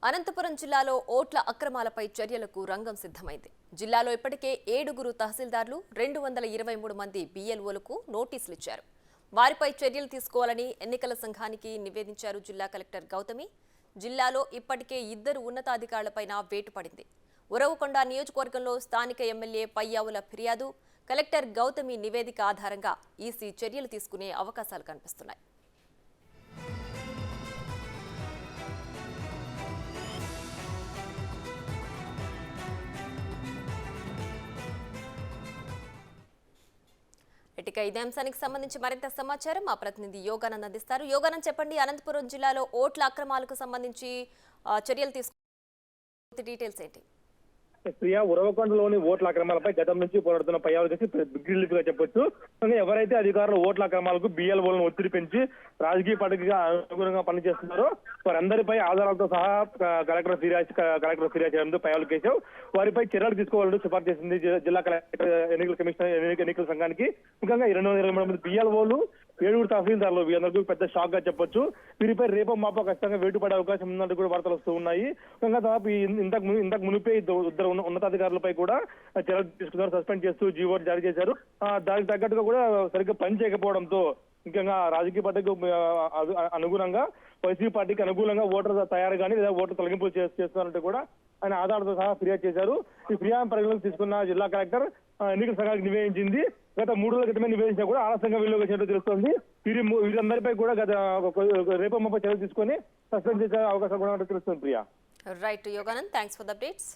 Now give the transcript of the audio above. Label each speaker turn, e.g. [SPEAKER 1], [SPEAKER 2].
[SPEAKER 1] అనంతపురం జిల్లాలో ఓట్ల అక్రమాలపై చర్యలకు రంగం సిద్ధమైంది. జిల్లాలో ఇప్పటికే 7 తహసీల్దార్లు 223 మంది BLOలకు నోటీసులు ఇచ్చారు. వారిపై చర్యలు తీసుకోవాలని ఎన్నికల సంఘానికి నివేదించారు జిల్లా కలెక్టర్ గౌతమి. జిల్లాలో ఇప్పటికే 2 ఉన్నతాధికారులపైన వేటు పడింది. ఉరవకొండ నియోజకవర్గంలో స్థానిక ఎమ్మెల్యే పయ్యావుల ఫిర్యాదు, కలెక్టర్ గౌతమి నివేదిక ఆధారంగా ఈసీ చర్యలు తీసుకునే అవకాశాలు కనిపిస్తున్నాయి. ఇక ఇదే అంశానికి సంబంధించి మరింత సమాచారం మా ప్రతినిధి యోగానంద్ అందిస్తారు. యోగానంద్, చెప్పండి, అనంతపురం జిల్లాలో ఓట్ల అక్రమాలకు సంబంధించి చర్యలు తీసుకున్న డీటెయిల్స్ ఏంటి?
[SPEAKER 2] ప్రియా, ఉరవకొండలోని ఓట్ల అక్రమాలపై గతం నుంచి పోరాడుతున్న పయ్యావులు చేసి బిగ్ రిలీఫ్ గా చెప్పొచ్చు. ఎవరైతే అధికారులు ఓట్ల అక్రమాలకు BLOలను ఒత్తిడి పెంచి రాజకీయ పార్టీగా అనుగుణంగా పనిచేస్తున్నారో వారందరిపై ఆధారాలతో సహా కలెక్టర్ ఫిర్యాదు చేయడంతో పయ్యావులు కేశవ్ వారిపై చర్యలు తీసుకోవాలని సిఫార్సు చేసింది జిల్లా కలెక్టర్ ఎన్నికల కమిషనర్ ఎన్నికల సంఘానికి. ముఖ్యంగా 223 మంది BLOలు 7 తహసీల్దార్లు వీరందరికీ పెద్ద షాక్ గా చెప్పొచ్చు. వీరిపై రేపో మాపో ఖచ్చితంగా వేటు పడే అవకాశం ఉందంటూ కూడా వార్తలు వస్తూ ఉన్నాయి. ముఖ్యంగా దాదాపు ఇంతకు మునిపే ఇద్దరు ఉన్నతాధికారులపై కూడా చర్యలు తీసుకున్నారు, సస్పెండ్ చేస్తూ జీవో జారీ చేశారు. దానికి తగ్గట్టుగా కూడా సరిగ్గా పని చేయకపోవడంతో ముఖ్యంగా రాజకీయ పార్టీకి అనుగుణంగా వైసీపీ పార్టీకి అనుకూలంగా ఓటర్ తయారు కానీ లేదా ఓటర్ తొలగింపులు చేస్తున్నారంటూ కూడా ఆయన ఆధారాలతో సహా ఫిర్యాదు చేశారు. ఈ ఫిర్యాదు పరిగణలోకి తీసుకున్న జిల్లా కలెక్టర్ ఎన్నికల సంఘానికి నివేదించింది. గత 3 రోజుల క్రితమే నివేదించినా కూడా ఆలస్యంగా వీళ్ళకి వచ్చినట్టు తెలుస్తోంది. వీరందరిపై కూడా రేపో మాపో చర్యలు తీసుకొని సస్పెండ్ చేసే అవకాశం కూడా తెలుస్తుంది. Priya,
[SPEAKER 1] right Yoganand, thanks for the updates.